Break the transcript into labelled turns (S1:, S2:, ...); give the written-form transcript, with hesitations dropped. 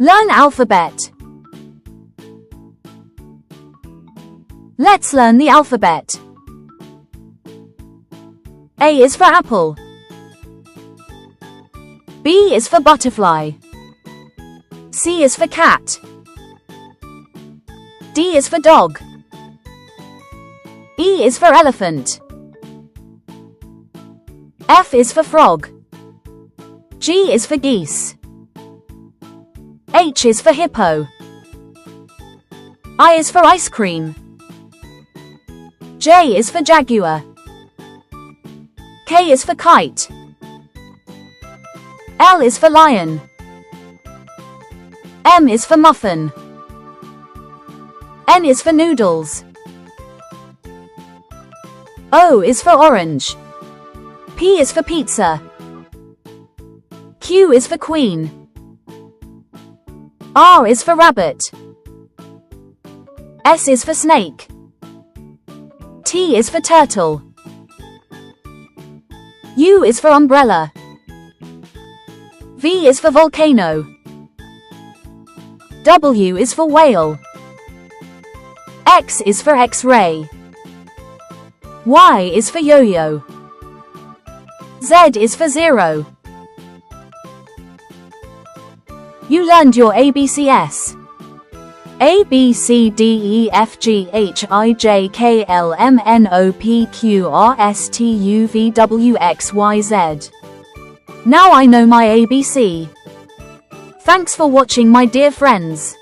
S1: Learn alphabet. Let's learn the alphabet. A is for apple. B is for butterfly. C is for cat. D is for dog. E is for elephant. F is for frog. G is for geese. H is for hippo. I is for ice cream. J is for jaguar. K is for kite. L is for lion. M is for muffin. N is for noodles. O is for orange. P is for pizza. Q is for queen. R is for rabbit. S is for snake. T is for turtle. U is for umbrella. V is for volcano. W is for whale. X is for X-ray. Y is for yo-yo. Z is for zero. You learned your ABCs. A, B, C, D, E, F, G, H, I, J, K, L, M, N, O, P, Q, R, S, T, U, V, W, X, Y, Z. Now I know my ABC. Thanks for watching, my dear friends.